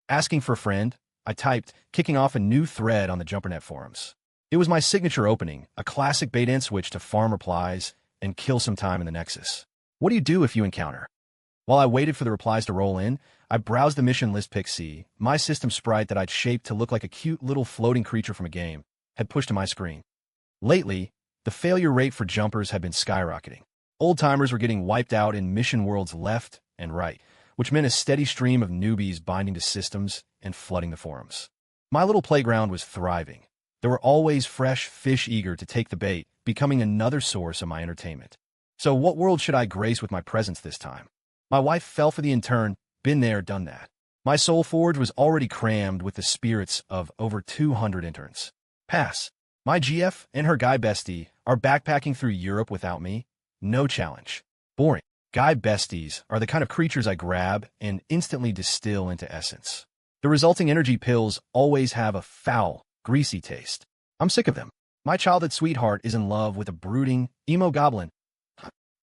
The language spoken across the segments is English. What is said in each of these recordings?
Asking for a friend, I typed, kicking off a new thread on the JumperNet forums. It was my signature opening, a classic bait and switch to farm replies and kill some time in the Nexus. What do you do if you encounter? While I waited for the replies to roll in, I browsed the mission list. Pixie, my system sprite that I'd shaped to look like a cute little floating creature from a game, had pushed to my screen. Lately, the failure rate for jumpers had been skyrocketing. Old-timers were getting wiped out in mission worlds left and right, which meant a steady stream of newbies binding to systems and flooding the forums. My little playground was thriving. There were always fresh fish eager to take the bait, becoming another source of my entertainment. So what world should I grace with my presence this time? My wife fell for the intern, been there, done that. My soul forge was already crammed with the spirits of over 200 interns. Pass. My GF and her guy bestie are backpacking through Europe without me. No challenge. Boring. Guy besties are the kind of creatures I grab and instantly distill into essence. The resulting energy pills always have a foul, greasy taste. I'm sick of them. My childhood sweetheart is in love with a brooding, emo goblin.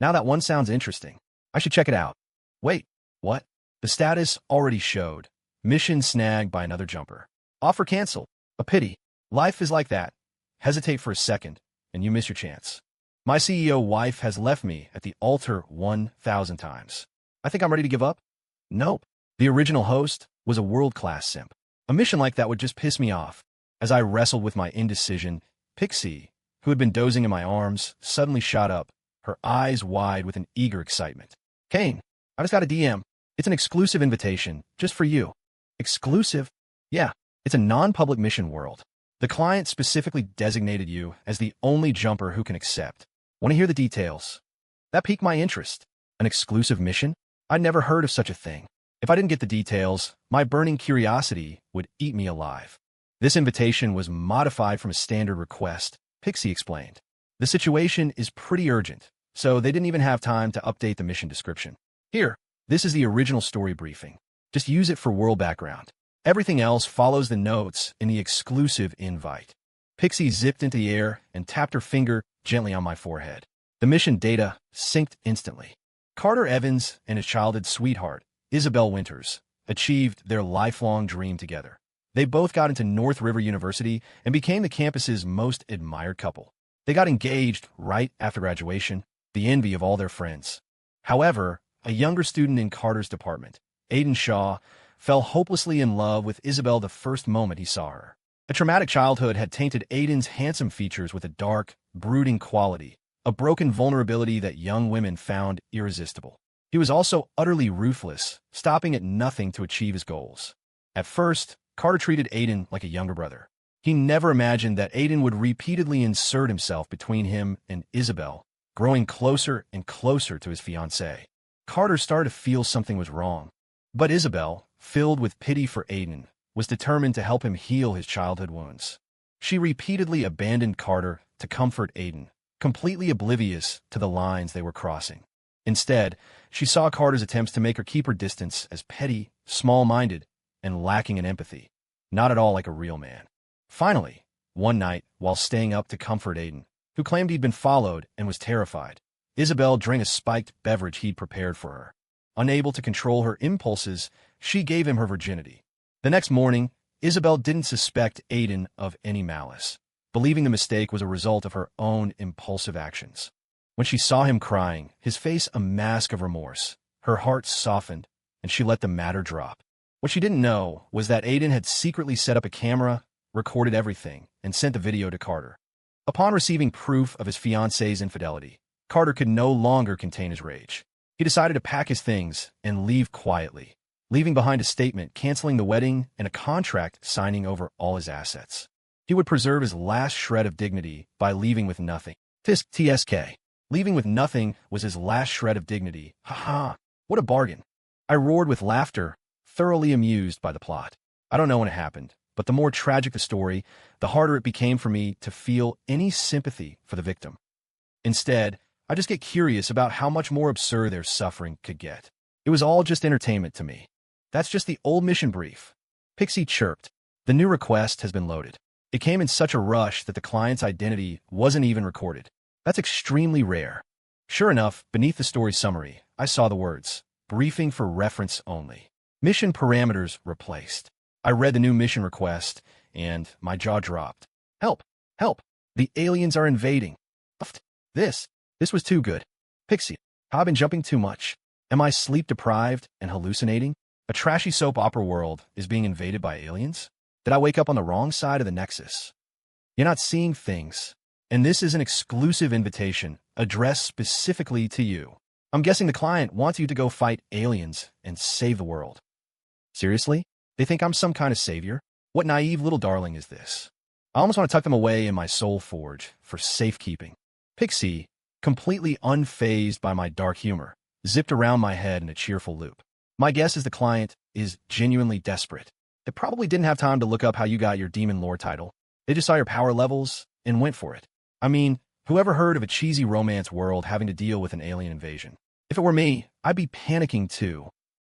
Now that one sounds interesting. I should check it out. Wait, what? The status already showed. Mission snagged by another jumper. Offer canceled. A pity. Life is like that. Hesitate for a second, and you miss your chance. My CEO wife has left me at the altar 1,000 times. I think I'm ready to give up? Nope. The original host was a world-class simp. A mission like that would just piss me off. As I wrestled with my indecision, Pixie, who had been dozing in my arms, suddenly shot up, her eyes wide with an eager excitement. Kane, I just got a DM. It's an exclusive invitation, just for you. Exclusive? Yeah, it's a non-public mission world. The client specifically designated you as the only jumper who can accept. Want to hear the details? That piqued my interest. An exclusive mission? I'd never heard of such a thing. If I didn't get the details, my burning curiosity would eat me alive. This invitation was modified from a standard request, Pixie explained. The situation is pretty urgent, so they didn't even have time to update the mission description. Here, this is the original story briefing. Just use it for world background. Everything else follows the notes in the exclusive invite. Pixie zipped into the air and tapped her finger gently on my forehead. The mission data synced instantly. Carter Evans and his childhood sweetheart, Isabel Winters, achieved their lifelong dream together. They both got into North River University and became the campus's most admired couple. They got engaged right after graduation, the envy of all their friends. However, a younger student in Carter's department, Aiden Shaw, fell hopelessly in love with Isabel the first moment he saw her. A traumatic childhood had tainted Aiden's handsome features with a dark, brooding quality, a broken vulnerability that young women found irresistible. He was also utterly ruthless, stopping at nothing to achieve his goals. At first, Carter treated Aiden like a younger brother. He never imagined that Aiden would repeatedly insert himself between him and Isabel, growing closer and closer to his fiancée. Carter started to feel something was wrong. But Isabel, filled with pity for Aiden, was determined to help him heal his childhood wounds. She repeatedly abandoned Carter to comfort Aiden, completely oblivious to the lines they were crossing. Instead, she saw Carter's attempts to make her keep her distance as petty, small-minded, and lacking in empathy, not at all like a real man. Finally, one night, while staying up to comfort Aiden, who claimed he'd been followed and was terrified, Isabel drank a spiked beverage he'd prepared for her. Unable to control her impulses, she gave him her virginity. The next morning, Isabel didn't suspect Aiden of any malice, believing the mistake was a result of her own impulsive actions. When she saw him crying, his face a mask of remorse, her heart softened, and she let the matter drop. What she didn't know was that Aiden had secretly set up a camera, recorded everything, and sent the video to Carter. Upon receiving proof of his fiancée's infidelity, Carter could no longer contain his rage. He decided to pack his things and leave quietly, leaving behind a statement canceling the wedding and a contract signing over all his assets. He would preserve his last shred of dignity by leaving with nothing. TSK. Leaving with nothing was his last shred of dignity. Ha! What a bargain. I roared with laughter, thoroughly amused by the plot. I don't know when it happened, but the more tragic the story, the harder it became for me to feel any sympathy for the victim. Instead, I just get curious about how much more absurd their suffering could get. It was all just entertainment to me. That's just the old mission brief. Pixie chirped. The new request has been loaded. It came in such a rush that the client's identity wasn't even recorded. That's extremely rare. Sure enough, beneath the story summary, I saw the words, briefing for reference only. Mission parameters replaced. I read the new mission request, and my jaw dropped. Help! Help! The aliens are invading. This. This was too good. Pixie, have I been jumping too much? Am I sleep-deprived and hallucinating? A trashy soap opera world is being invaded by aliens? Did I wake up on the wrong side of the nexus? You're not seeing things. And this is an exclusive invitation addressed specifically to you. I'm guessing the client wants you to go fight aliens and save the world. Seriously? They think I'm some kind of savior? What naive little darling is this? I almost want to tuck them away in my soul forge for safekeeping. Pixie, completely unfazed by my dark humor, zipped around my head in a cheerful loop. My guess is the client is genuinely desperate. They probably didn't have time to look up how you got your demon lore title. They just saw your power levels and went for it. I mean, whoever heard of a cheesy romance world having to deal with an alien invasion? If it were me, I'd be panicking too.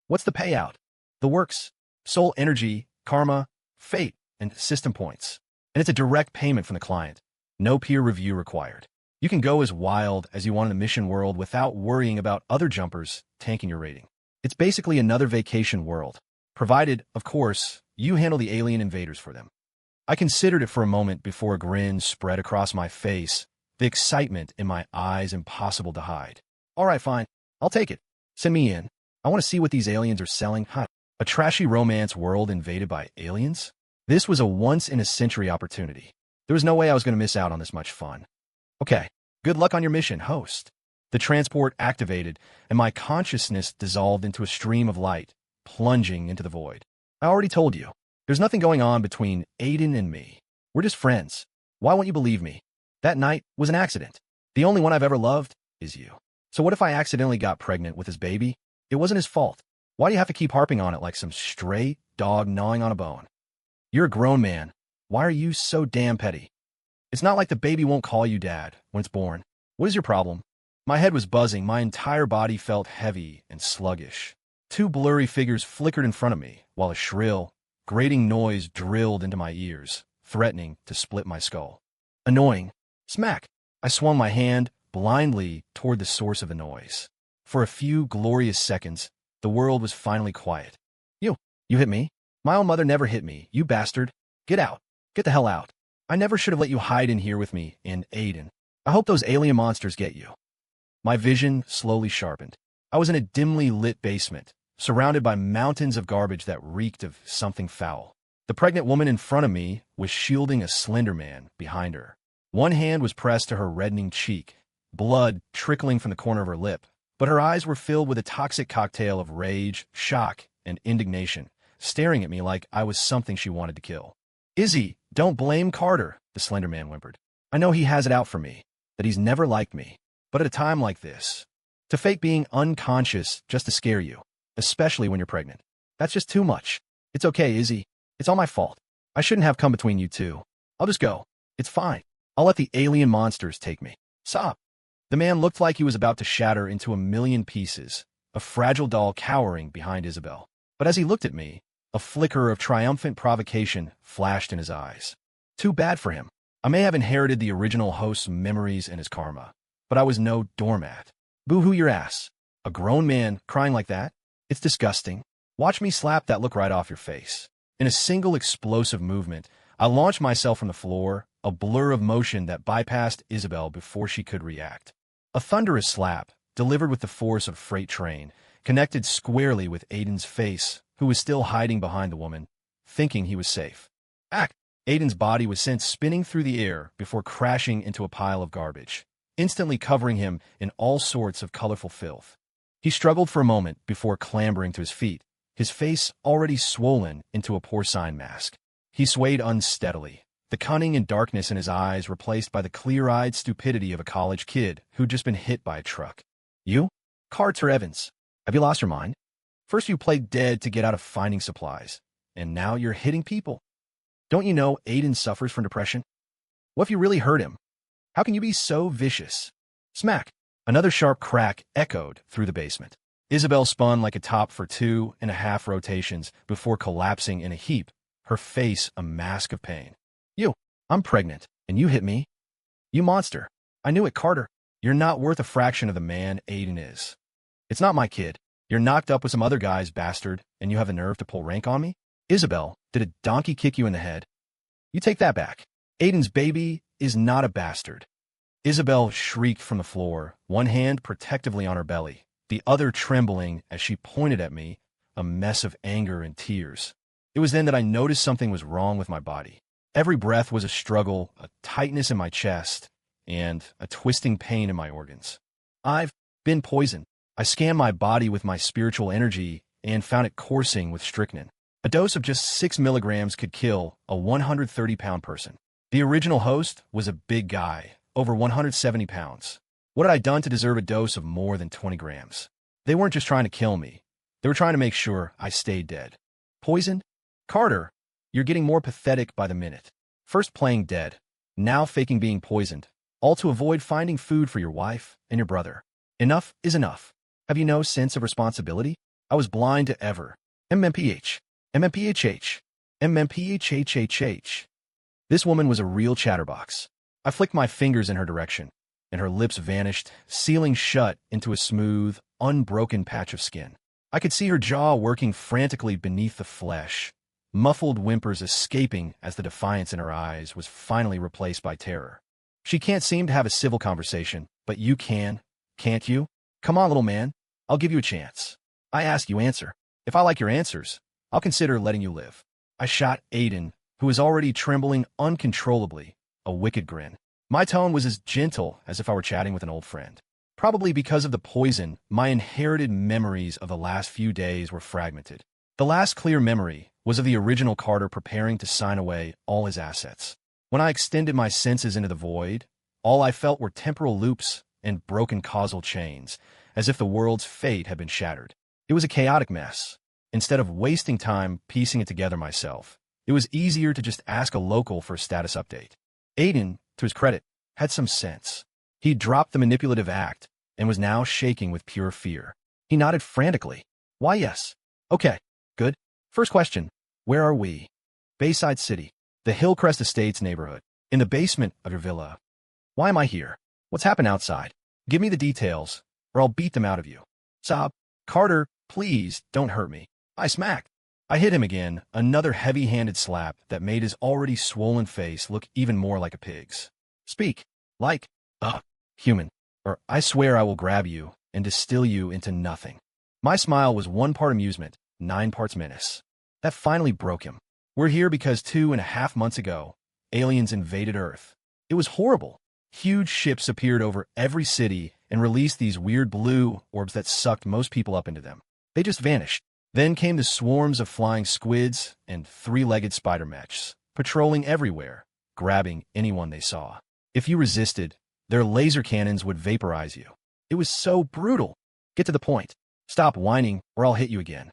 What's the payout? The works, soul energy, karma, fate, and system points. And it's a direct payment from the client. No peer review required. You can go as wild as you want in the mission world without worrying about other jumpers tanking your rating. It's basically another vacation world, provided, of course, you handle the alien invaders for them. I considered it for a moment before a grin spread across my face, the excitement in my eyes impossible to hide. All right, fine. I'll take it. Send me in. I want to see what these aliens are selling. A trashy romance world invaded by aliens? This was a once-in-a-century opportunity. There was no way I was going to miss out on this much fun. Okay, good luck on your mission, host. The transport activated, and my consciousness dissolved into a stream of light, plunging into the void. I already told you. There's nothing going on between Aiden and me. We're just friends. Why won't you believe me? That night was an accident. The only one I've ever loved is you. So what if I accidentally got pregnant with his baby? It wasn't his fault. Why do you have to keep harping on it like some stray dog gnawing on a bone? You're a grown man. Why are you so damn petty? It's not like the baby won't call you dad when it's born. What is your problem? My head was buzzing. My entire body felt heavy and sluggish. Two blurry figures flickered in front of me, while a shrill, grating noise drilled into my ears, threatening to split my skull. Annoying. Smack! I swung my hand blindly toward the source of the noise. For a few glorious seconds, the world was finally quiet. You hit me? My own mother never hit me, you bastard. Get out. Get the hell out. I never should have let you hide in here with me and Aiden. I hope those alien monsters get you. My vision slowly sharpened. I was in a dimly lit basement, surrounded by mountains of garbage that reeked of something foul. The pregnant woman in front of me was shielding a slender man behind her. One hand was pressed to her reddening cheek, blood trickling from the corner of her lip, but her eyes were filled with a toxic cocktail of rage, shock, and indignation, staring at me like I was something she wanted to kill. Izzy, don't blame Carter, the slender man whimpered. I know he has it out for me, that he's never liked me, but at a time like this, to fake being unconscious just to scare you, especially when you're pregnant, that's just too much. It's okay, Izzy. It's all my fault. I shouldn't have come between you two. I'll just go. It's fine. I'll let the alien monsters take me. Stop. The man looked like he was about to shatter into a million pieces, a fragile doll cowering behind Isabel. But as he looked at me, a flicker of triumphant provocation flashed in his eyes. Too bad for him. I may have inherited the original host's memories and his karma, but I was no doormat. Boo-hoo your ass. A grown man crying like that? It's disgusting. Watch me slap that look right off your face. In a single explosive movement, I launched myself from the floor, a blur of motion that bypassed Isabel before she could react. A thunderous slap, delivered with the force of a freight train, connected squarely with Aiden's face, who was still hiding behind the woman, thinking he was safe. Act! Aiden's body was sent spinning through the air before crashing into a pile of garbage, instantly covering him in all sorts of colorful filth. He struggled for a moment before clambering to his feet, his face already swollen into a porcine mask. He swayed unsteadily, the cunning and darkness in his eyes replaced by the clear-eyed stupidity of a college kid who'd just been hit by a truck. You? Carter Evans. Have you lost your mind? First you played dead to get out of finding supplies, and now you're hitting people. Don't you know Aiden suffers from depression? What if you really hurt him? How can you be so vicious? Smack! Another sharp crack echoed through the basement. Isabel spun like a top for 2.5 rotations before collapsing in a heap, her face a mask of pain. I'm pregnant, and you hit me? You monster. I knew it, Carter. You're not worth a fraction of the man Aiden is. It's not my kid. You're knocked up with some other guy's bastard, and you have the nerve to pull rank on me? Isabel, did a donkey kick you in the head? You take that back. Aiden's baby is not a bastard. Isabel shrieked from the floor, one hand protectively on her belly, the other trembling as she pointed at me, a mess of anger and tears. It was then that I noticed something was wrong with my body. Every breath was a struggle, a tightness in my chest, and a twisting pain in my organs. I've been poisoned. I scanned my body with my spiritual energy and found it coursing with strychnine. A dose of just 6 milligrams could kill a 130-pound person. The original host was a big guy, over 170 pounds. What had I done to deserve a dose of more than 20 grams? They weren't just trying to kill me. They were trying to make sure I stayed dead. Poisoned? Carter, you're getting more pathetic by the minute. First playing dead, now faking being poisoned, all to avoid finding food for your wife and your brother. Enough is enough. Have you no sense of responsibility? I was blind to ever. MMPH. MMPHH. MMPHHHH. This woman was a real chatterbox. I flicked my fingers in her direction, and her lips vanished, sealing shut into a smooth, unbroken patch of skin. I could see her jaw working frantically beneath the flesh, muffled whimpers escaping as the defiance in her eyes was finally replaced by terror. She can't seem to have a civil conversation, but you can, can't you? Come on, little man. I'll give you a chance. I ask, you answer. If I like your answers, I'll consider letting you live. I shot Aiden, who was already trembling uncontrollably, a wicked grin. My tone was as gentle as if I were chatting with an old friend. Probably because of the poison, my inherited memories of the last few days were fragmented. The last clear memory was of the original Carter preparing to sign away all his assets. When I extended my senses into the void, all I felt were temporal loops and broken causal chains, as if the world's fate had been shattered. It was a chaotic mess. Instead of wasting time piecing it together myself, it was easier to just ask a local for a status update. Aiden, to his credit, had some sense. He dropped the manipulative act and was now shaking with pure fear. He nodded frantically. Why, yes. Okay, good. First question, where are we? Bayside City, the Hillcrest Estates neighborhood, in the basement of your villa. Why am I here? What's happened outside? Give me the details, or I'll beat them out of you. Sob, Carter, please don't hurt me. I smacked. I hit him again, another heavy-handed slap that made his already swollen face look even more like a pig's. Speak, like, human, or I swear I will grab you and distill you into nothing. My smile was 1 part amusement, 9 parts menace. That finally broke him. We're here because 2.5 months ago, aliens invaded Earth. It was horrible. Huge ships appeared over every city and released these weird blue orbs that sucked most people up into them. They just vanished. Then came the swarms of flying squids and 3-legged spider mechs, patrolling everywhere, grabbing anyone they saw. If you resisted, their laser cannons would vaporize you. It was so brutal. Get to the point. Stop whining, or I'll hit you again.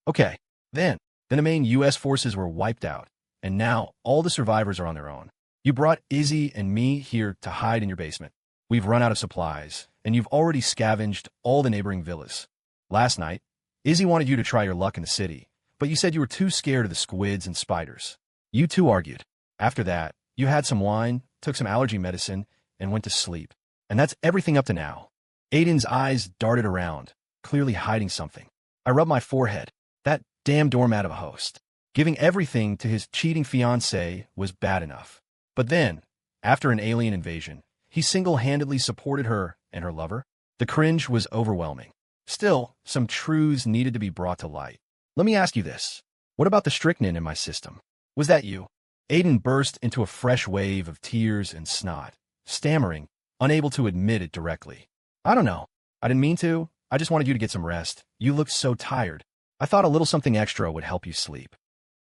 Okay. Then the main U.S. forces were wiped out, and now all the survivors are on their own. You brought Izzy and me here to hide in your basement. We've run out of supplies, and you've already scavenged all the neighboring villas. Last night, Izzy wanted you to try your luck in the city, but you said you were too scared of the squids and spiders. You two argued. After that, you had some wine, took some allergy medicine, and went to sleep. And that's everything up to now. Aiden's eyes darted around, clearly hiding something. I rubbed my forehead. That damn doormat of a host. Giving everything to his cheating fiancée was bad enough. But then, after an alien invasion, he single-handedly supported her and her lover. The cringe was overwhelming. Still, some truths needed to be brought to light. Let me ask you this. What about the strychnine in my system? Was that you? Aiden burst into a fresh wave of tears and snot, stammering, unable to admit it directly. I don't know. I didn't mean to. I just wanted you to get some rest. You looked so tired. I thought a little something extra would help you sleep.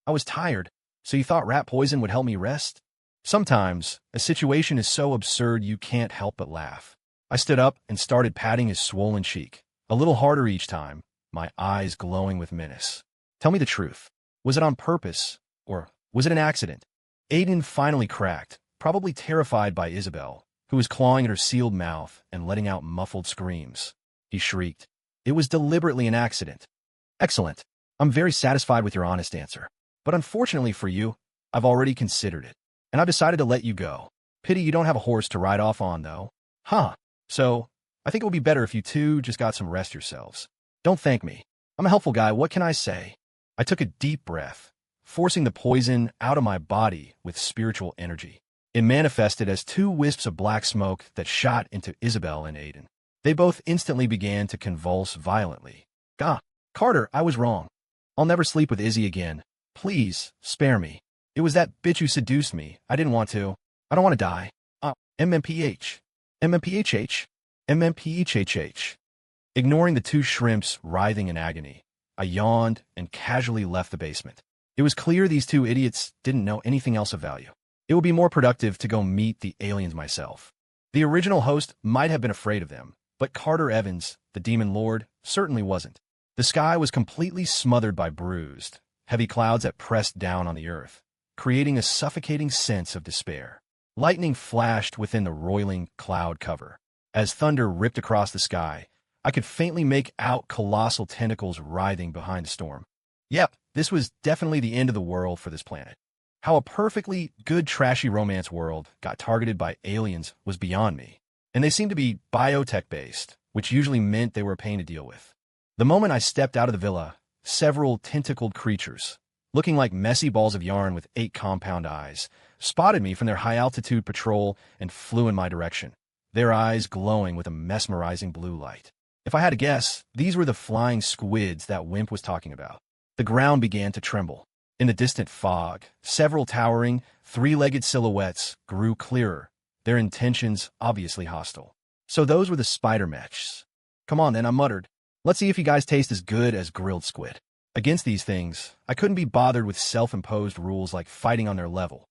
I was tired, so you thought rat poison would help me rest? Sometimes, a situation is so absurd you can't help but laugh. I stood up and started patting his swollen cheek, a little harder each time, my eyes glowing with menace. Tell me the truth. Was it on purpose, or was it an accident? Aiden finally cracked, probably terrified by Isabel, who was clawing at her sealed mouth and letting out muffled screams. He shrieked. It was deliberately an accident. Excellent. I'm very satisfied with your honest answer. But unfortunately for you, I've already considered it, and I've decided to let you go. Pity you don't have a horse to ride off on, though. So, I think it would be better if you two just got some rest yourselves. Don't thank me. I'm a helpful guy, what can I say? I took a deep breath, forcing the poison out of my body with spiritual energy. It manifested as two wisps of black smoke that shot into Isabel and Aiden. They both instantly began to convulse violently. "Gah, Carter, I was wrong. I'll never sleep with Izzy again. Please, spare me. It was that bitch who seduced me. I didn't want to. I don't want to die. MMPH. MMPHH. MMPHHH. Ignoring the two shrimps writhing in agony, I yawned and casually left the basement. It was clear these two idiots didn't know anything else of value. It would be more productive to go meet the aliens myself. The original host might have been afraid of them, but Carter Evans, the Demon Lord, certainly wasn't. The sky was completely smothered by bruised, heavy clouds that pressed down on the earth, creating a suffocating sense of despair. Lightning flashed within the roiling cloud cover. As thunder ripped across the sky, I could faintly make out colossal tentacles writhing behind the storm. Yep, this was definitely the end of the world for this planet. How a perfectly good trashy romance world got targeted by aliens was beyond me. And they seemed to be biotech-based, which usually meant they were a pain to deal with. The moment I stepped out of the villa, several tentacled creatures, looking like messy balls of yarn with 8 compound eyes, spotted me from their high-altitude patrol and flew in my direction, their eyes glowing with a mesmerizing blue light. If I had to guess, these were the flying squids that Wimp was talking about. The ground began to tremble. In the distant fog, several towering, 3-legged silhouettes grew clearer, their intentions obviously hostile. So those were the spider mechs. "Come on then," I muttered. "Let's see if you guys taste as good as grilled squid." Against these things, I couldn't be bothered with self-imposed rules like fighting on their level.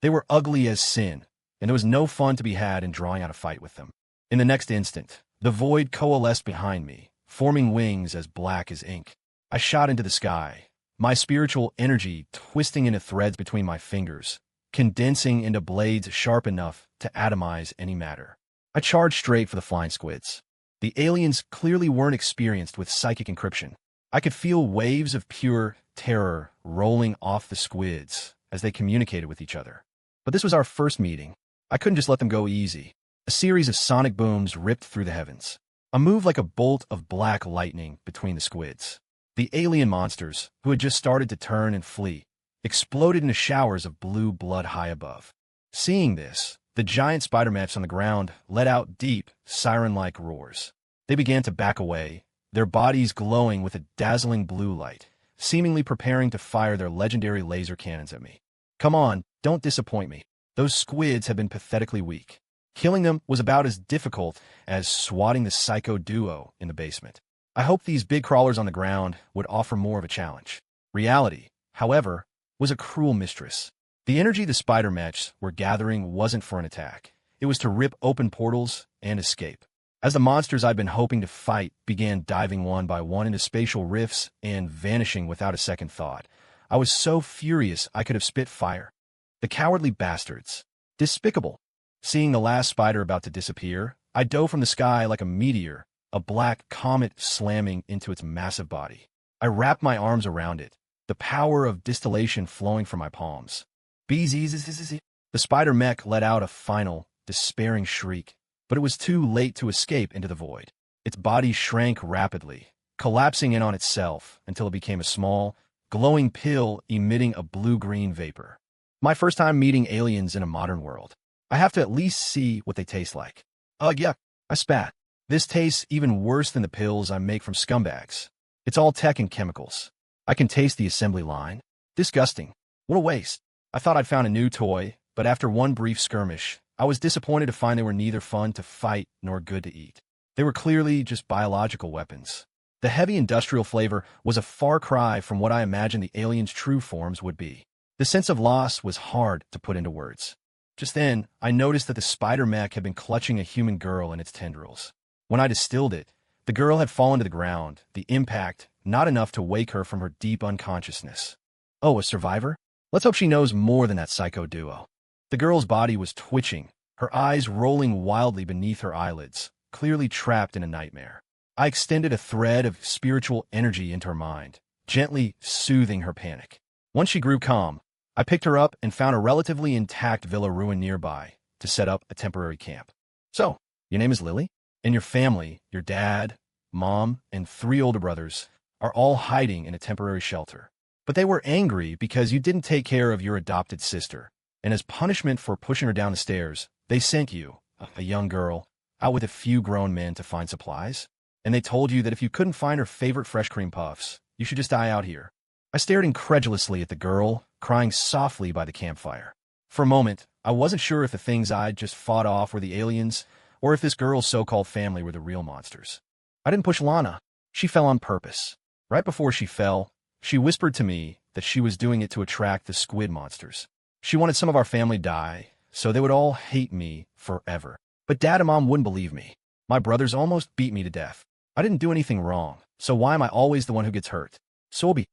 They were ugly as sin, and there was no fun to be had in drawing out a fight with them. In the next instant, the void coalesced behind me, forming wings as black as ink. I shot into the sky, my spiritual energy twisting into threads between my fingers, condensing into blades sharp enough to atomize any matter. I charged straight for the flying squids. The aliens clearly weren't experienced with psychic encryption. I could feel waves of pure terror rolling off the squids as they communicated with each other. But this was our first meeting. I couldn't just let them go easy. A series of sonic booms ripped through the heavens. I moved like a bolt of black lightning between the squids. The alien monsters, who had just started to turn and flee, exploded into showers of blue blood high above. Seeing this, the giant spider mechs on the ground let out deep, siren-like roars. They began to back away, their bodies glowing with a dazzling blue light, seemingly preparing to fire their legendary laser cannons at me. Come on, don't disappoint me. Those squids have been pathetically weak. Killing them was about as difficult as swatting the psycho duo in the basement. I hoped these big crawlers on the ground would offer more of a challenge. Reality, however, was a cruel mistress. The energy the spider mechs were gathering wasn't for an attack. It was to rip open portals and escape. As the monsters I'd been hoping to fight began diving one by one into spatial rifts and vanishing without a second thought, I was so furious I could have spit fire. The cowardly bastards. Despicable. Seeing the last spider about to disappear, I dove from the sky like a meteor, a black comet slamming into its massive body. I wrapped my arms around it, the power of distillation flowing from my palms. The spider mech let out a final, despairing shriek, but it was too late to escape into the void. Its body shrank rapidly, collapsing in on itself until it became a small, glowing pill emitting a blue-green vapor. My first time meeting aliens in a modern world. I have to at least see what they taste like. Ugh, yuck, I spat. This tastes even worse than the pills I make from scumbags. It's all tech and chemicals. I can taste the assembly line. Disgusting. What a waste. I thought I'd found a new toy, but after one brief skirmish, I was disappointed to find they were neither fun to fight nor good to eat. They were clearly just biological weapons. The heavy industrial flavor was a far cry from what I imagined the aliens' true forms would be. The sense of loss was hard to put into words. Just then, I noticed that the spider mech had been clutching a human girl in its tendrils. When I distilled it, the girl had fallen to the ground, the impact not enough to wake her from her deep unconsciousness. Oh, a survivor? Let's hope she knows more than that psycho duo. The girl's body was twitching, her eyes rolling wildly beneath her eyelids, clearly trapped in a nightmare. I extended a thread of spiritual energy into her mind, gently soothing her panic. Once she grew calm, I picked her up and found a relatively intact villa ruin nearby to set up a temporary camp. So, your name is Lily? And your family, your dad, mom, and 3 older brothers are all hiding in a temporary shelter. But they were angry because you didn't take care of your adopted sister, and as punishment for pushing her down the stairs, they sent you, a young girl, out with a few grown men to find supplies. And they told you that if you couldn't find her favorite fresh cream puffs, you should just die out here. I stared incredulously at the girl, crying softly by the campfire. For a moment, I wasn't sure if the things I'd just fought off were the aliens, or if this girl's so-called family were the real monsters. I didn't push Lana. She fell on purpose. Right before she fell, she whispered to me that she was doing it to attract the squid monsters. She wanted some of our family to die, so they would all hate me forever. But Dad and Mom wouldn't believe me. My brothers almost beat me to death. I didn't do anything wrong, so why am I always the one who gets hurt? Sobi.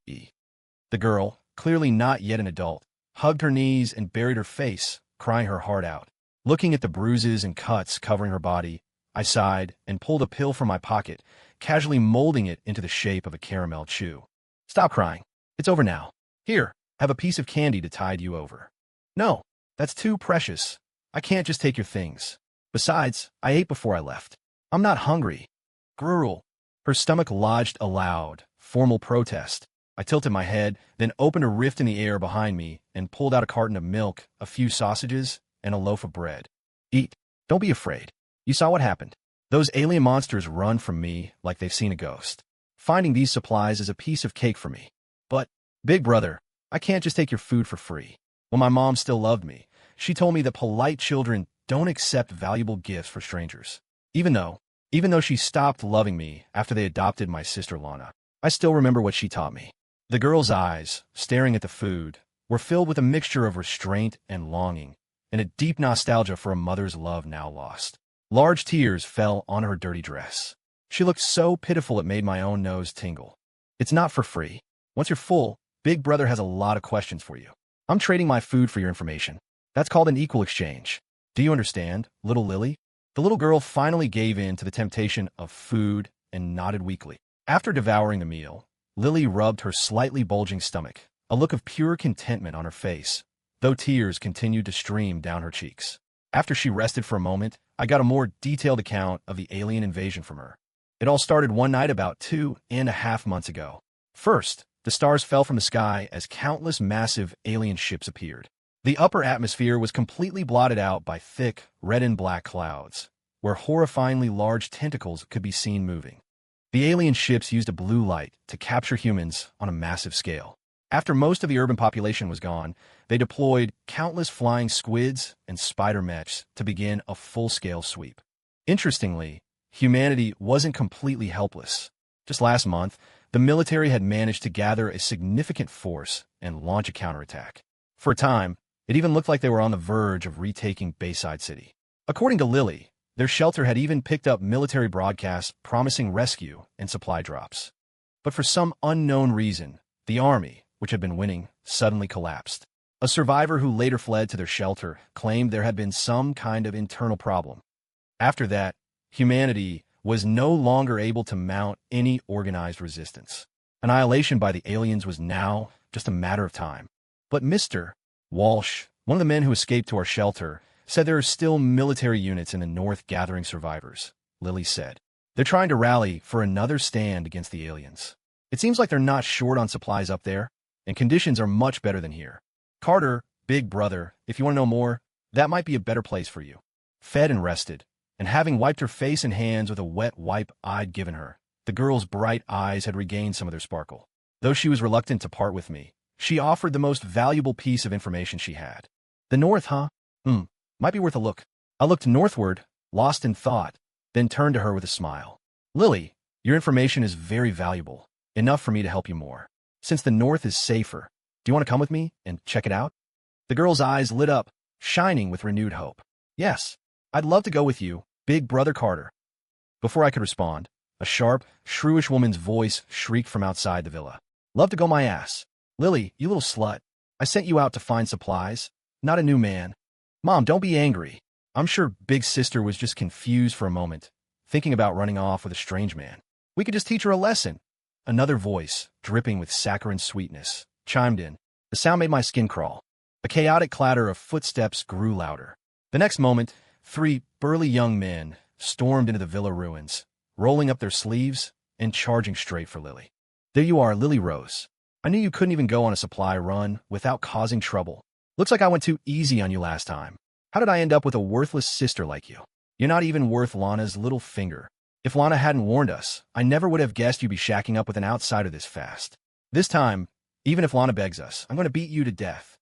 The girl, clearly not yet an adult, hugged her knees and buried her face, crying her heart out. Looking at the bruises and cuts covering her body, I sighed and pulled a pill from my pocket, casually molding it into the shape of a caramel chew. Stop crying. It's over now. Here, have a piece of candy to tide you over. No, that's too precious. I can't just take your things. Besides, I ate before I left. I'm not hungry. Gruel. Her stomach lodged a loud, formal protest. I tilted my head, then opened a rift in the air behind me and pulled out a carton of milk, a few sausages, and a loaf of bread. Eat. Don't be afraid. You saw what happened. Those alien monsters run from me like they've seen a ghost. Finding these supplies is a piece of cake for me. But, big brother, I can't just take your food for free. When my mom still loved me, she told me that polite children don't accept valuable gifts for strangers. Even though she stopped loving me after they adopted my sister Lana, I still remember what she taught me. The girl's eyes, staring at the food, were filled with a mixture of restraint and longing, and a deep nostalgia for a mother's love now lost. Large tears fell on her dirty dress. She looked so pitiful it made my own nose tingle. It's not for free. Once you're full, Big Brother has a lot of questions for you. I'm trading my food for your information. That's called an equal exchange. Do you understand, little Lily? The little girl finally gave in to the temptation of food and nodded weakly. After devouring the meal, Lily rubbed her slightly bulging stomach, a look of pure contentment on her face, though tears continued to stream down her cheeks. After she rested for a moment, I got a more detailed account of the alien invasion from her. It all started one night about 2.5 months ago. First, the stars fell from the sky as countless massive alien ships appeared. The upper atmosphere was completely blotted out by thick red and black clouds, where horrifyingly large tentacles could be seen moving. The alien ships used a blue light to capture humans on a massive scale. After most of the urban population was gone, they deployed countless flying squids and spider mechs to begin a full-scale sweep. Interestingly, humanity wasn't completely helpless. Just last month, the military had managed to gather a significant force and launch a counterattack. For a time, it even looked like they were on the verge of retaking Bayside City. According to Lily, their shelter had even picked up military broadcasts promising rescue and supply drops. But for some unknown reason, the army, which had been winning, suddenly collapsed. A survivor who later fled to their shelter claimed there had been some kind of internal problem. After that, humanity was no longer able to mount any organized resistance. Annihilation by the aliens was now just a matter of time. But Mr. Walsh, one of the men who escaped to our shelter, said there are still military units in the north gathering survivors, Lily said. They're trying to rally for another stand against the aliens. It seems like they're not short on supplies up there, and conditions are much better than here. Carter, big brother, if you want to know more, that might be a better place for you. Fed and rested, and having wiped her face and hands with a wet wipe I'd given her, the girl's bright eyes had regained some of their sparkle. Though she was reluctant to part with me, she offered the most valuable piece of information she had. The north, huh? Might be worth a look. I looked northward, lost in thought, then turned to her with a smile. Lily, your information is very valuable, enough for me to help you more. Since the north is safer, do you want to come with me and check it out? The girl's eyes lit up, shining with renewed hope. Yes, I'd love to go with you, Big Brother Carter. Before I could respond, a sharp, shrewish woman's voice shrieked from outside the villa. Love to go my ass. Lily, you little slut. I sent you out to find supplies, not a new man. Mom, don't be angry. I'm sure Big Sister was just confused for a moment, thinking about running off with a strange man. We could just teach her a lesson. Another voice, dripping with saccharine sweetness, chimed in. The sound made my skin crawl. A chaotic clatter of footsteps grew louder. The next moment, 3 burly young men stormed into the villa ruins, rolling up their sleeves and charging straight for Lily. There you are, Lily Rose. I knew you couldn't even go on a supply run without causing trouble. Looks like I went too easy on you last time. How did I end up with a worthless sister like you? You're not even worth Lana's little finger. If Lana hadn't warned us, I never would have guessed you'd be shacking up with an outsider this fast. This time, even if Lana begs us, I'm going to beat you to death.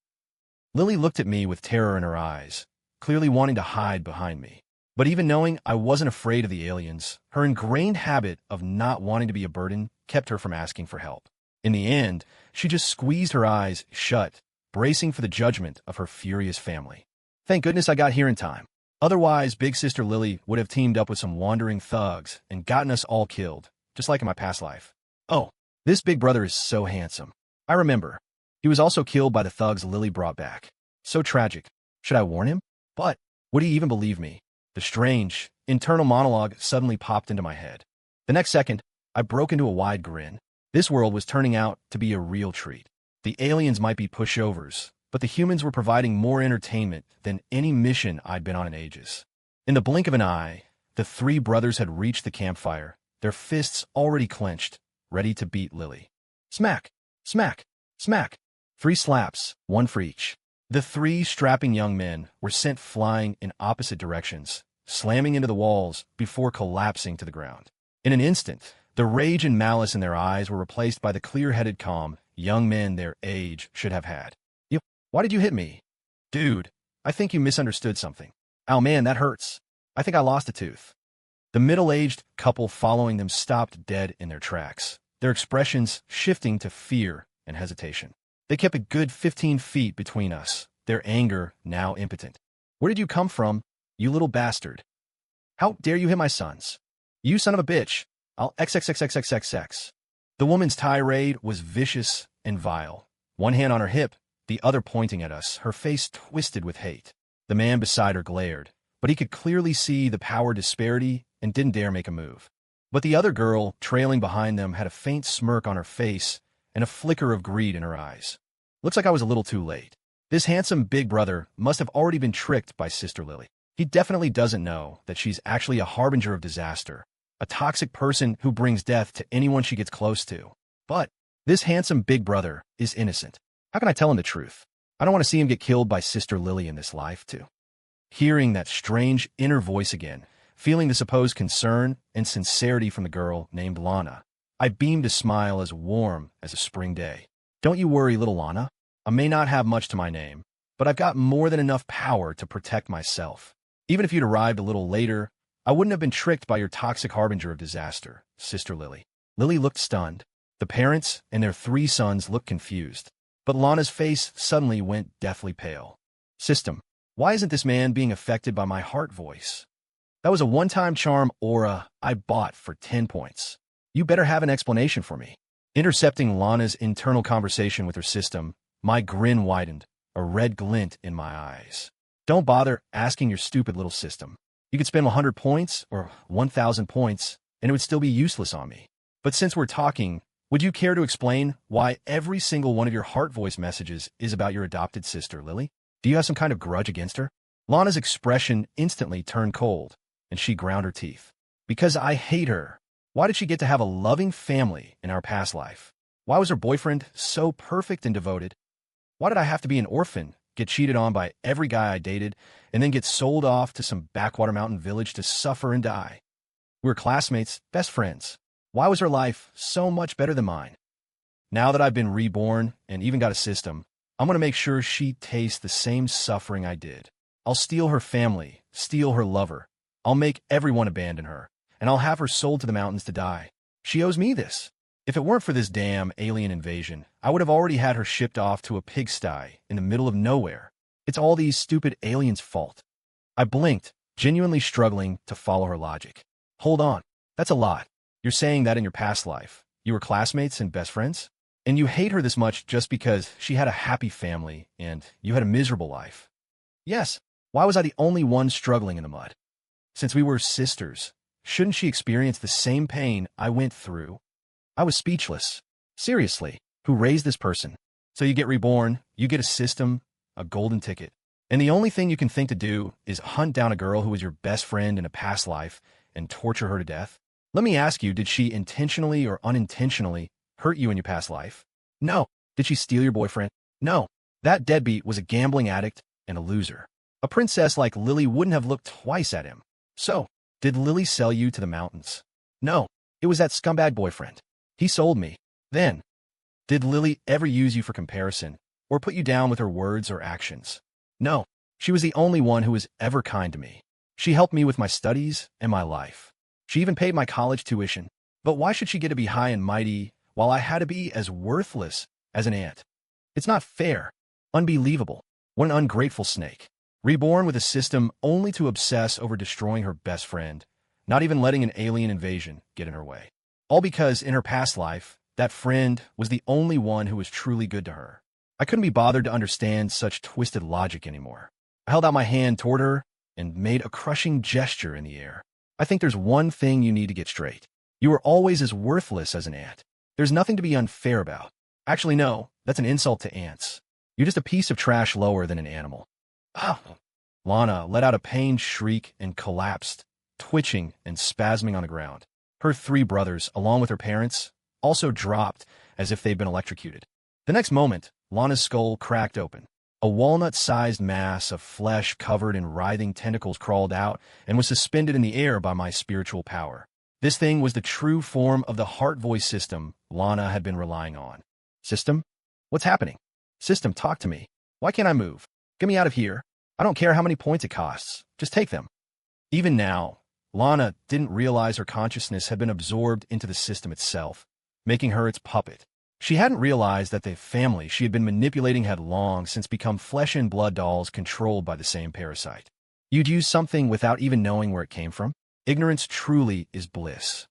Lily looked at me with terror in her eyes, clearly wanting to hide behind me. But even knowing I wasn't afraid of the aliens, her ingrained habit of not wanting to be a burden kept her from asking for help. In the end, she just squeezed her eyes shut, bracing for the judgment of her furious family. Thank goodness I got here in time. Otherwise, Big Sister Lily would have teamed up with some wandering thugs and gotten us all killed, just like in my past life. Oh, this big brother is so handsome. I remember. He was also killed by the thugs Lily brought back. So tragic. Should I warn him? But would he even believe me? The strange, internal monologue suddenly popped into my head. The next second, I broke into a wide grin. This world was turning out to be a real treat. The aliens might be pushovers, but the humans were providing more entertainment than any mission I'd been on in ages. In the blink of an eye, the three brothers had reached the campfire, their fists already clenched, ready to beat Lily. Smack! Smack! Smack! 3 slaps, 1 for each. The 3 strapping young men were sent flying in opposite directions, slamming into the walls before collapsing to the ground. In an instant, the rage and malice in their eyes were replaced by the clear-headed calm young men their age should have had. Why did you hit me? Dude, I think you misunderstood something. Oh man, that hurts. I think I lost a tooth. The middle-aged couple following them stopped dead in their tracks, their expressions shifting to fear and hesitation. They kept a good 15 feet between us, their anger now impotent. Where did you come from, you little bastard? How dare you hit my sons? You son of a bitch. I'll XXXXXXX. The woman's tirade was vicious and vile. One hand on her hip, the other pointing at us, her face twisted with hate. The man beside her glared, but he could clearly see the power disparity and didn't dare make a move. But the other girl, trailing behind them, had a faint smirk on her face and a flicker of greed in her eyes. Looks like I was a little too late. This handsome big brother must have already been tricked by Sister Lily. He definitely doesn't know that she's actually a harbinger of disaster, a toxic person who brings death to anyone she gets close to. But this handsome big brother is innocent. How can I tell him the truth? I don't want to see him get killed by Sister Lily in this life, too. Hearing that strange inner voice again, feeling the supposed concern and sincerity from the girl named Lana, I beamed a smile as warm as a spring day. Don't you worry, little Lana. I may not have much to my name, but I've got more than enough power to protect myself. Even if you'd arrived a little later, I wouldn't have been tricked by your toxic harbinger of disaster, Sister Lily. Lily looked stunned. The parents and their 3 sons looked confused. But Lana's face suddenly went deathly pale. System, why isn't this man being affected by my heart voice? That was a one-time charm aura I bought for 10 points. You better have an explanation for me. Intercepting Lana's internal conversation with her system, my grin widened, a red glint in my eyes. Don't bother asking your stupid little system. You could spend 100 points or 1,000 points, and it would still be useless on me. But since we're talking, would you care to explain why every single one of your heart voice messages is about your adopted sister, Lily? Do you have some kind of grudge against her? Lana's expression instantly turned cold, and she ground her teeth. Because I hate her. Why did she get to have a loving family in our past life? Why was her boyfriend so perfect and devoted? Why did I have to be an orphan, get cheated on by every guy I dated, and then get sold off to some backwater mountain village to suffer and die? We were classmates, best friends. Why was her life so much better than mine? Now that I've been reborn and even got a system, I'm going to make sure she tastes the same suffering I did. I'll steal her family, steal her lover. I'll make everyone abandon her, and I'll have her sold to the mountains to die. She owes me this. If it weren't for this damn alien invasion, I would have already had her shipped off to a pigsty in the middle of nowhere. It's all these stupid aliens' fault. I blinked, genuinely struggling to follow her logic. Hold on, that's a lot. You're saying that in your past life, you were classmates and best friends? And you hate her this much just because she had a happy family and you had a miserable life? Yes. Why was I the only one struggling in the mud? Since we were sisters, shouldn't she experience the same pain I went through? I was speechless. Seriously, who raised this person? So you get reborn, you get a system, a golden ticket. And the only thing you can think to do is hunt down a girl who was your best friend in a past life and torture her to death? Let me ask you, did she intentionally or unintentionally hurt you in your past life? No. Did she steal your boyfriend? No. That deadbeat was a gambling addict and a loser. A princess like Lily wouldn't have looked twice at him. So, did Lily sell you to the mountains? No. It was that scumbag boyfriend. He sold me. Then, did Lily ever use you for comparison or put you down with her words or actions? No. She was the only one who was ever kind to me. She helped me with my studies and my life. She even paid my college tuition. But why should she get to be high and mighty while I had to be as worthless as an ant? It's not fair. Unbelievable. What an ungrateful snake. Reborn with a system only to obsess over destroying her best friend, not even letting an alien invasion get in her way. All because in her past life, that friend was the only one who was truly good to her. I couldn't be bothered to understand such twisted logic anymore. I held out my hand toward her and made a crushing gesture in the air. I think there's one thing you need to get straight. You are always as worthless as an ant. There's nothing to be unfair about. Actually, no, that's an insult to ants. You're just a piece of trash lower than an animal. Oh. Lana let out a pained shriek and collapsed, twitching and spasming on the ground. Her 3 brothers, along with her parents, also dropped as if they'd been electrocuted. The next moment, Lana's skull cracked open. A walnut-sized mass of flesh covered in writhing tentacles crawled out and was suspended in the air by my spiritual power. This thing was the true form of the heart voice system Lana had been relying on. System? What's happening? System, talk to me. Why can't I move? Get me out of here. I don't care how many points it costs. Just take them. Even now, Lana didn't realize her consciousness had been absorbed into the system itself, making her its puppet. She hadn't realized that the family she had been manipulating had long since become flesh and blood dolls controlled by the same parasite. You'd use something without even knowing where it came from? Ignorance truly is bliss.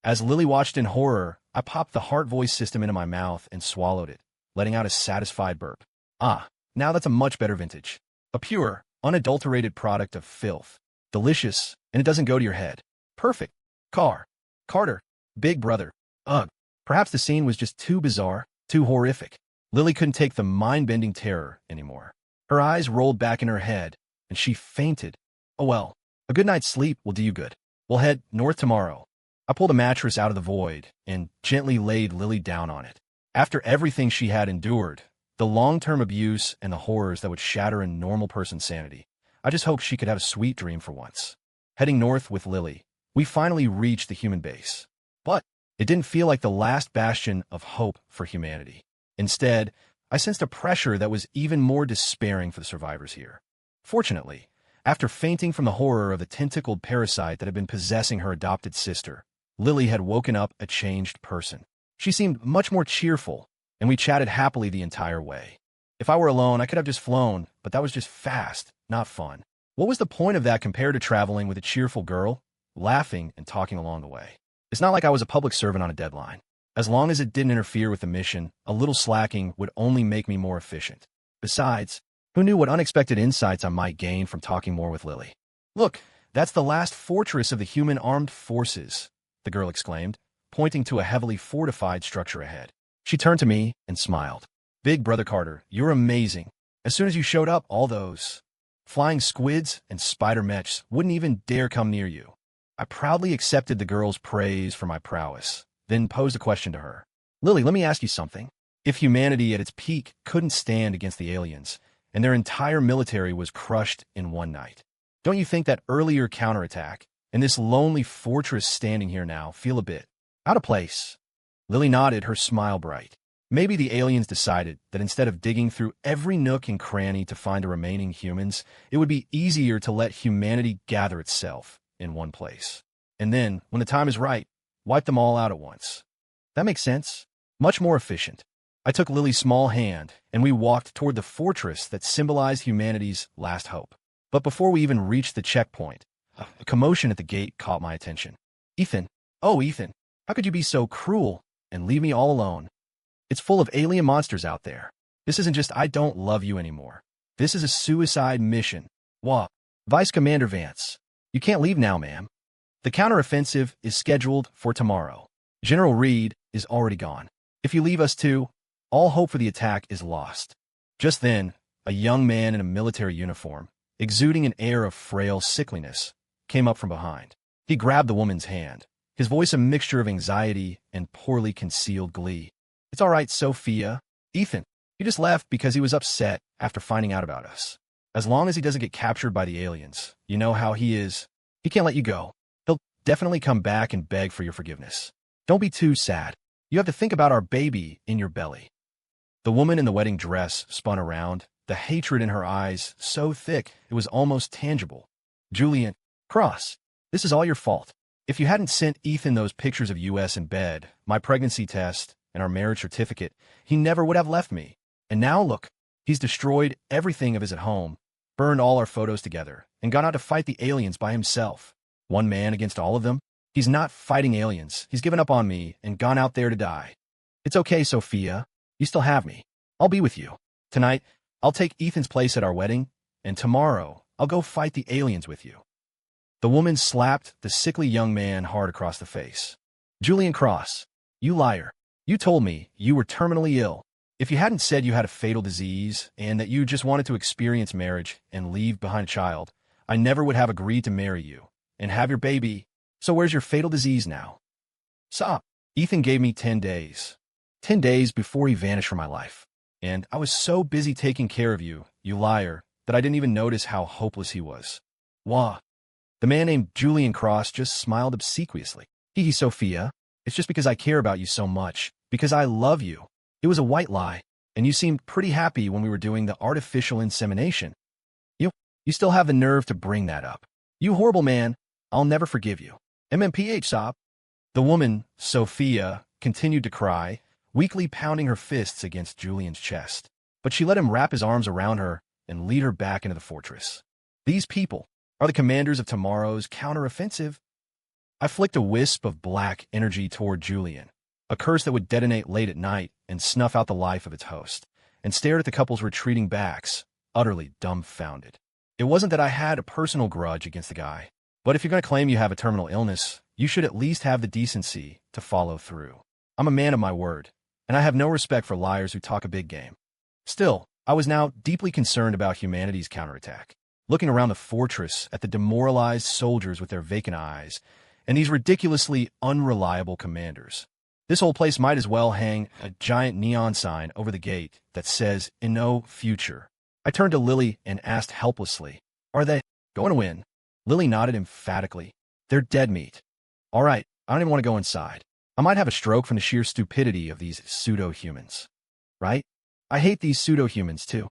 As Lily watched in horror, I popped the heart voice system into my mouth and swallowed it, letting out a satisfied burp. Ah, now that's a much better vintage. A pure, unadulterated product of filth. Delicious, and it doesn't go to your head. Perfect. Carter. Big brother. Ugh. Perhaps the scene was just too bizarre, too horrific. Lily couldn't take the mind-bending terror anymore. Her eyes rolled back in her head, and she fainted. Oh well, a good night's sleep will do you good. We'll head north tomorrow. I pulled a mattress out of the void and gently laid Lily down on it. After everything she had endured, the long-term abuse and the horrors that would shatter a normal person's sanity, I just hoped she could have a sweet dream for once. Heading north with Lily, we finally reached the human base. But it didn't feel like the last bastion of hope for humanity. Instead, I sensed a pressure that was even more despairing for the survivors here. Fortunately, after fainting from the horror of the tentacled parasite that had been possessing her adopted sister, Lily had woken up a changed person. She seemed much more cheerful, and we chatted happily the entire way. If I were alone, I could have just flown, but that was just fast, not fun. What was the point of that compared to traveling with a cheerful girl, laughing and talking along the way? It's not like I was a public servant on a deadline. As long as it didn't interfere with the mission, a little slacking would only make me more efficient. Besides, who knew what unexpected insights I might gain from talking more with Lily? Look, that's the last fortress of the human armed forces, the girl exclaimed, pointing to a heavily fortified structure ahead. She turned to me and smiled. Big brother Carter, you're amazing. As soon as you showed up, all those flying squids and spider mechs wouldn't even dare come near you. I proudly accepted the girl's praise for my prowess, then posed a question to her. Lily, let me ask you something. If humanity at its peak couldn't stand against the aliens, and their entire military was crushed in one night, don't you think that earlier counterattack and this lonely fortress standing here now feel a bit out of place? Lily nodded, her smile bright. Maybe the aliens decided that instead of digging through every nook and cranny to find the remaining humans, it would be easier to let humanity gather itself in one place. And then, when the time is right, wipe them all out at once. That makes sense. Much more efficient. I took Lily's small hand, and we walked toward the fortress that symbolized humanity's last hope. But before we even reached the checkpoint, a commotion at the gate caught my attention. Ethan. Oh, Ethan. How could you be so cruel and leave me all alone? It's full of alien monsters out there. This isn't just I don't love you anymore. This is a suicide mission. Wah. Vice Commander Vance. You can't leave now, ma'am. The counteroffensive is scheduled for tomorrow. General Reed is already gone. If you leave us too, all hope for the attack is lost. Just then, a young man in a military uniform, exuding an air of frail sickliness, came up from behind. He grabbed the woman's hand, his voice a mixture of anxiety and poorly concealed glee. "It's all right, Sophia. Ethan, he just left because he was upset after finding out about us. As long as he doesn't get captured by the aliens, you know how he is. He can't let you go. He'll definitely come back and beg for your forgiveness. Don't be too sad. You have to think about our baby in your belly." The woman in the wedding dress spun around, the hatred in her eyes so thick it was almost tangible. "Julian, Cross, this is all your fault. If you hadn't sent Ethan those pictures of us in bed, my pregnancy test, and our marriage certificate, he never would have left me. And now look, he's destroyed everything of his at home, burned all our photos together, and gone out to fight the aliens by himself. One man against all of them? He's not fighting aliens. He's given up on me and gone out there to die. It's okay, Sophia. You still have me. I'll be with you. Tonight, I'll take Ethan's place at our wedding, and tomorrow, I'll go fight the aliens with you." The woman slapped the sickly young man hard across the face. "Julian Cross, you liar. You told me you were terminally ill. If you hadn't said you had a fatal disease and that you just wanted to experience marriage and leave behind a child, I never would have agreed to marry you and have your baby. So where's your fatal disease now?" "Stop. Ethan gave me 10 days. 10 days before he vanished from my life. And I was so busy taking care of you, you liar, that I didn't even notice how hopeless he was." "Wah." The man named Julian Cross just smiled obsequiously. "Hee hee, Sophia. It's just because I care about you so much, because I love you. It was a white lie, and you seemed pretty happy when we were doing the artificial insemination. You still have the nerve to bring that up. You horrible man. I'll never forgive you. MMPH, sob." The woman, Sophia, continued to cry, weakly pounding her fists against Julian's chest. But she let him wrap his arms around her and lead her back into the fortress. "These people are the commanders of tomorrow's counteroffensive." I flicked a wisp of black energy toward Julian, a curse that would detonate late at night and snuff out the life of its host, and stared at the couple's retreating backs, utterly dumbfounded. It wasn't that I had a personal grudge against the guy, but if you're going to claim you have a terminal illness, you should at least have the decency to follow through. I'm a man of my word, and I have no respect for liars who talk a big game. Still, I was now deeply concerned about humanity's counterattack, looking around the fortress at the demoralized soldiers with their vacant eyes, and these ridiculously unreliable commanders. This whole place might as well hang a giant neon sign over the gate that says, "In no future." I turned to Lily and asked helplessly, "Are they going to win?" Lily nodded emphatically. "They're dead meat." "All right, I don't even want to go inside. I might have a stroke from the sheer stupidity of these pseudo-humans. Right? I hate these pseudo-humans, too."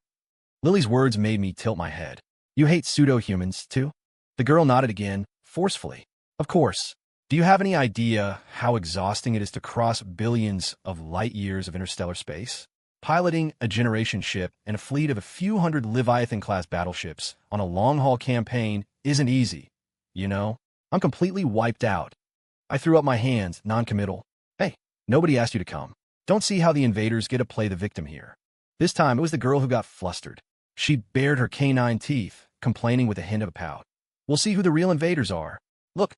Lily's words made me tilt my head. "You hate pseudo-humans, too?" The girl nodded again, forcefully. "Of course. Do you have any idea how exhausting it is to cross billions of light years of interstellar space? Piloting a generation ship and a fleet of a few hundred Leviathan-class battleships on a long-haul campaign isn't easy. You know, I'm completely wiped out." I threw up my hands, non-committal. "Hey, nobody asked you to come. Don't see how the invaders get to play the victim here." This time, it was the girl who got flustered. She bared her canine teeth, complaining with a hint of a pout. "We'll see who the real invaders are. Look,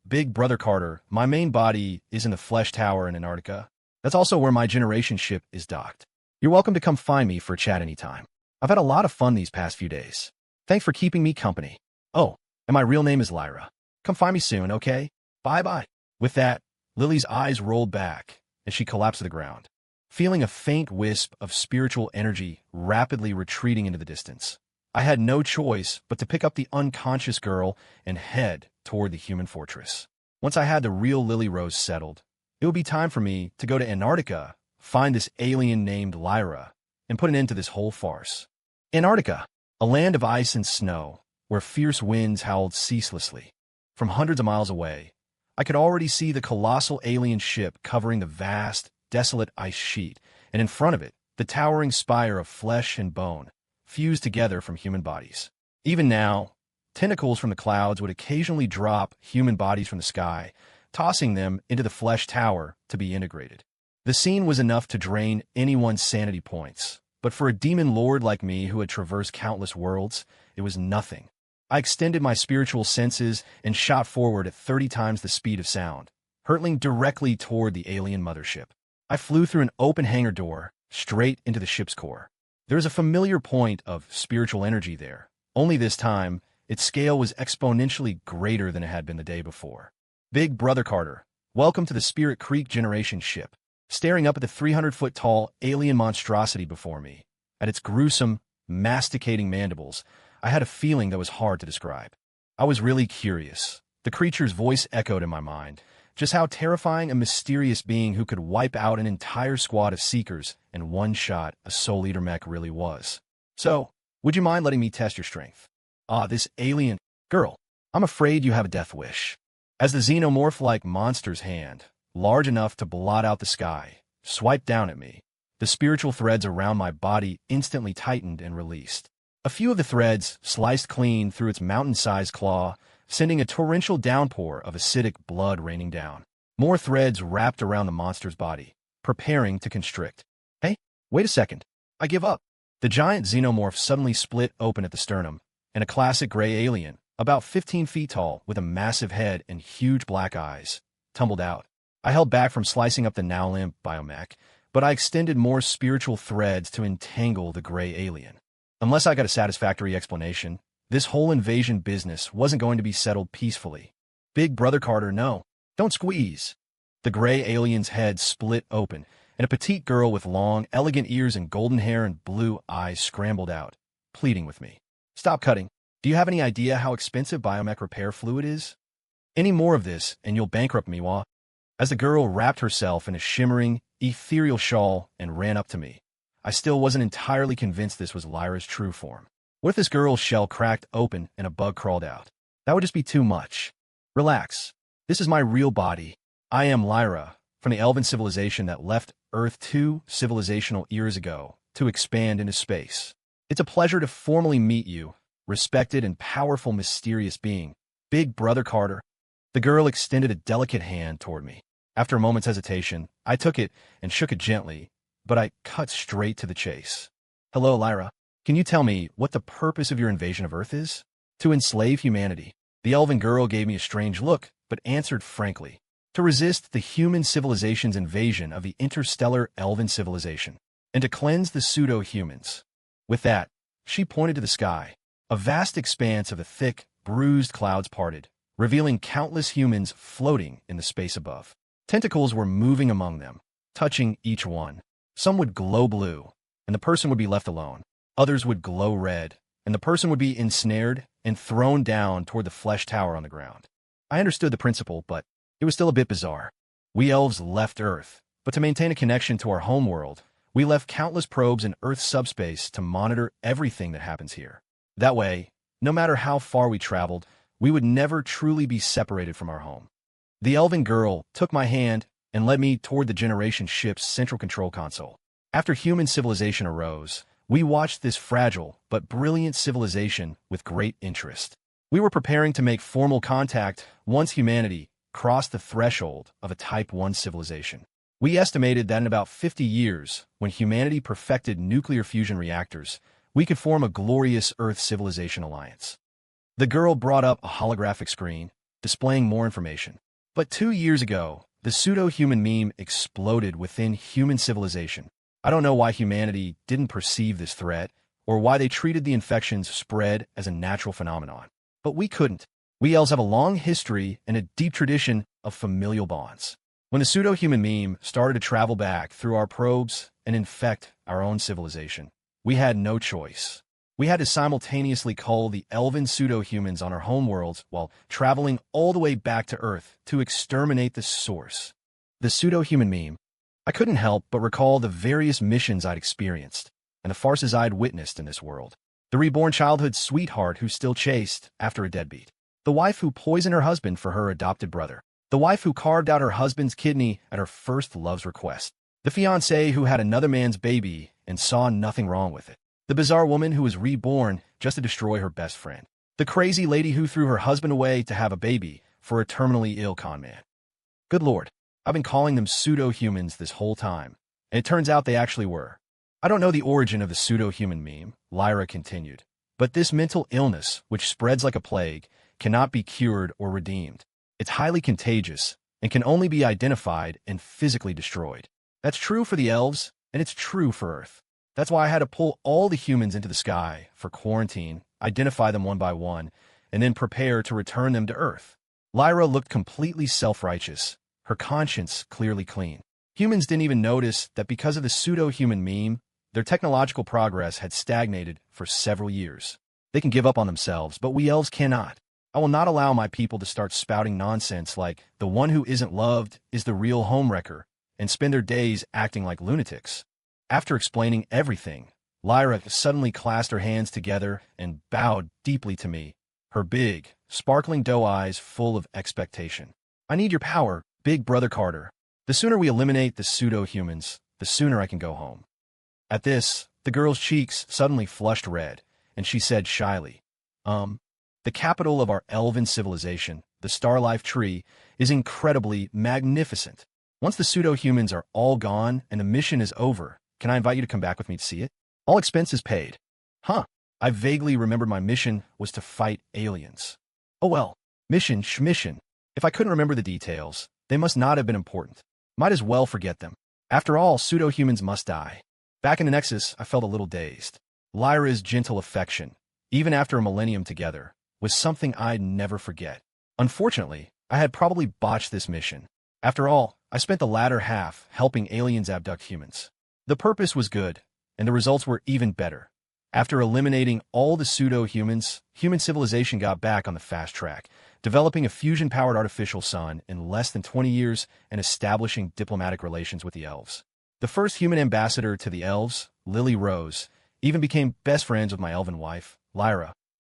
Big Brother Carter, my main body is in the Flesh Tower in Antarctica. That's also where my generation ship is docked. You're welcome to come find me for a chat anytime. I've had a lot of fun these past few days. Thanks for keeping me company. Oh, and my real name is Lyra. Come find me soon, okay? Bye-bye." With that, Lily's eyes rolled back, and she collapsed to the ground, feeling a faint wisp of spiritual energy rapidly retreating into the distance. I had no choice but to pick up the unconscious girl and head toward the human fortress. Once I had the real Lily Rose settled, it would be time for me to go to Antarctica, find this alien named Lyra, and put an end to this whole farce. Antarctica, a land of ice and snow, where fierce winds howled ceaselessly. From hundreds of miles away, I could already see the colossal alien ship covering the vast, desolate ice sheet, and in front of it, the towering spire of flesh and bone, fused together from human bodies. Even now, tentacles from the clouds would occasionally drop human bodies from the sky, tossing them into the flesh tower to be integrated. The scene was enough to drain anyone's sanity points, but for a demon lord like me who had traversed countless worlds, it was nothing. I extended my spiritual senses and shot forward at 30 times the speed of sound, hurtling directly toward the alien mothership. I flew through an open hangar door, straight into the ship's core. There was a familiar point of spiritual energy there, only this time, its scale was exponentially greater than it had been the day before. Big Brother Carter, welcome to the Spirit Creek Generation ship. Staring up at the 300-foot-tall alien monstrosity before me, at its gruesome, masticating mandibles, I had a feeling that was hard to describe. I was really curious. The creature's voice echoed in my mind, just how terrifying a mysterious being who could wipe out an entire squad of Seekers in one shot a Soul Eater mech really was. So, would you mind letting me test your strength? This alien... Girl, I'm afraid you have a death wish. As the xenomorph-like monster's hand, large enough to blot out the sky, swiped down at me, the spiritual threads around my body instantly tightened and released. A few of the threads sliced clean through its mountain-sized claw, sending a torrential downpour of acidic blood raining down. More threads wrapped around the monster's body, preparing to constrict. Hey, wait a second. I give up. The giant xenomorph suddenly split open at the sternum, and a classic gray alien, about 15 feet tall with a massive head and huge black eyes, tumbled out. I held back from slicing up the now limp biomech, but I extended more spiritual threads to entangle the gray alien. Unless I got a satisfactory explanation, this whole invasion business wasn't going to be settled peacefully. Big Brother Carter, no. Don't squeeze. The gray alien's head split open, and a petite girl with long, elegant ears and golden hair and blue eyes scrambled out, pleading with me. Stop cutting. Do you have any idea how expensive biomech repair fluid is? Any more of this, and you'll bankrupt me, Wah. As the girl wrapped herself in a shimmering, ethereal shawl and ran up to me, I still wasn't entirely convinced this was Lyra's true form. What if this girl's shell cracked open and a bug crawled out? That would just be too much. Relax. This is my real body. I am Lyra, from the elven civilization that left Earth 2 civilizational eras ago to expand into space. It's a pleasure to formally meet you, respected and powerful mysterious being, Big Brother Carter. The girl extended a delicate hand toward me. After a moment's hesitation, I took it and shook it gently, but I cut straight to the chase. Hello, Lyra. Can you tell me what the purpose of your invasion of Earth is? To enslave humanity. The elven girl gave me a strange look, but answered frankly. To resist the human civilization's invasion of the interstellar elven civilization, and to cleanse the pseudo-humans. With that, she pointed to the sky. A vast expanse of the thick, bruised clouds parted, revealing countless humans floating in the space above. Tentacles were moving among them, touching each one. Some would glow blue, and the person would be left alone. Others would glow red, and the person would be ensnared and thrown down toward the flesh tower on the ground. I understood the principle, but it was still a bit bizarre. We elves left Earth, but to maintain a connection to our homeworld, we left countless probes in Earth's subspace to monitor everything that happens here. That way, no matter how far we traveled, we would never truly be separated from our home. The elven girl took my hand and led me toward the Generation ship's central control console. After human civilization arose, we watched this fragile but brilliant civilization with great interest. We were preparing to make formal contact once humanity crossed the threshold of a Type 1 civilization. We estimated that in about 50 years, when humanity perfected nuclear fusion reactors, we could form a glorious Earth civilization alliance. The girl brought up a holographic screen, displaying more information. But 2 years ago, the pseudo-human meme exploded within human civilization. I don't know why humanity didn't perceive this threat, or why they treated the infection's spread as a natural phenomenon. But we couldn't. We elves have a long history and a deep tradition of familial bonds. When the pseudo-human meme started to travel back through our probes and infect our own civilization, we had no choice. We had to simultaneously cull the elven pseudo-humans on our homeworlds while traveling all the way back to Earth to exterminate the source. The pseudo-human meme. I couldn't help but recall the various missions I'd experienced and the farces I'd witnessed in this world. The reborn childhood sweetheart who still chased after a deadbeat. The wife who poisoned her husband for her adopted brother. The wife who carved out her husband's kidney at her first love's request. The fiancé who had another man's baby and saw nothing wrong with it. The bizarre woman who was reborn just to destroy her best friend. The crazy lady who threw her husband away to have a baby for a terminally ill con man. Good Lord, I've been calling them pseudo-humans this whole time, and it turns out they actually were. I don't know the origin of the pseudo-human meme, Lyra continued, but this mental illness, which spreads like a plague, cannot be cured or redeemed. It's highly contagious and can only be identified and physically destroyed. That's true for the elves, and it's true for Earth. That's why I had to pull all the humans into the sky for quarantine, identify them one by one, and then prepare to return them to Earth. Lyra looked completely self-righteous, her conscience clearly clean. Humans didn't even notice that because of the pseudo-human meme, their technological progress had stagnated for several years. They can give up on themselves, but we elves cannot. I will not allow my people to start spouting nonsense like the one who isn't loved is the real homewrecker and spend their days acting like lunatics. After explaining everything, Lyra suddenly clasped her hands together and bowed deeply to me, her big, sparkling doe eyes full of expectation. I need your power, Big Brother Carter. The sooner we eliminate the pseudo-humans, the sooner I can go home. At this, the girl's cheeks suddenly flushed red, and she said shyly, the capital of our elven civilization, the Starlife Tree, is incredibly magnificent. Once the pseudo-humans are all gone and the mission is over, can I invite you to come back with me to see it? All expenses paid. Huh. I vaguely remembered my mission was to fight aliens. Oh well, mission. If I couldn't remember the details, they must not have been important. Might as well forget them. After all, pseudo-humans must die. Back in the Nexus, I felt a little dazed. Lyra's gentle affection, even after a millennium together, was something I'd never forget. Unfortunately, I had probably botched this mission. After all, I spent the latter half helping aliens abduct humans. The purpose was good, and the results were even better. After eliminating all the pseudo-humans, human civilization got back on the fast track, developing a fusion-powered artificial sun in less than 20 years and establishing diplomatic relations with the elves. The first human ambassador to the elves, Lily Rose, even became best friends with my elven wife, Lyra.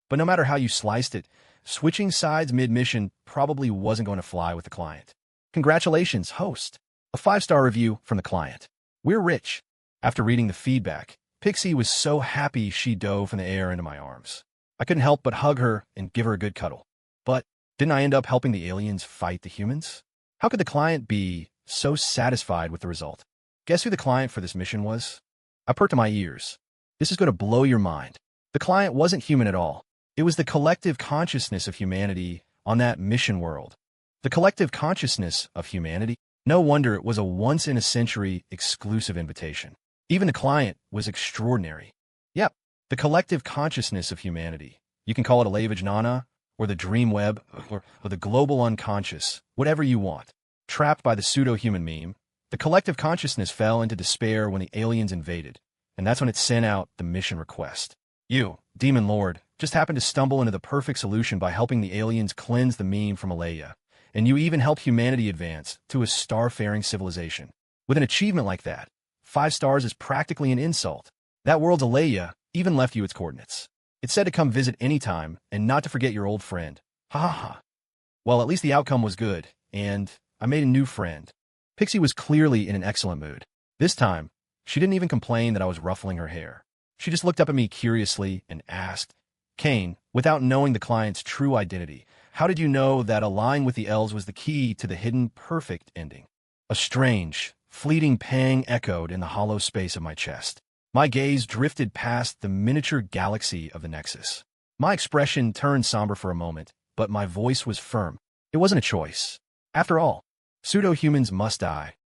But no matter how you sliced it, switching sides mid-mission probably wasn't going to fly with the client. Congratulations, host. A 5-star review from the client. We're rich. After reading the feedback, Pixie was so happy she dove from the air into my arms. I couldn't help but hug her and give her a good cuddle. But didn't I end up helping the aliens fight the humans? How could the client be so satisfied with the result? Guess who the client for this mission was? I perked my ears. This is going to blow your mind. The client wasn't human at all. It was the collective consciousness of humanity on that mission world. The collective consciousness of humanity? No wonder it was a once-in-a-century exclusive invitation. Even the client was extraordinary. Yep, the collective consciousness of humanity. You can call it a lavage nana, or the dream web, or the global unconscious, whatever you want. Trapped by the pseudo-human meme, the collective consciousness fell into despair when the aliens invaded, and that's when it sent out the mission request. You, Demon Lord, just happened to stumble into the perfect solution by helping the aliens cleanse the meme from Alea, and you even helped humanity advance to a starfaring civilization. With an achievement like that, 5 stars is practically an insult. That world's Alea even left you its coordinates. It said to come visit anytime and not to forget your old friend. Ha ha ha. Well, at least the outcome was good, and I made a new friend. Pixie was clearly in an excellent mood. This time, she didn't even complain that I was ruffling her hair. She just looked up at me curiously and asked, Kane, without knowing the client's true identity, how did you know that allying with the elves was the key to the hidden perfect ending? A strange, fleeting pang echoed in the hollow space of my chest. My gaze drifted past the miniature galaxy of the Nexus. My expression turned somber for a moment, but my voice was firm. It wasn't a choice. After all, pseudo-humans must die.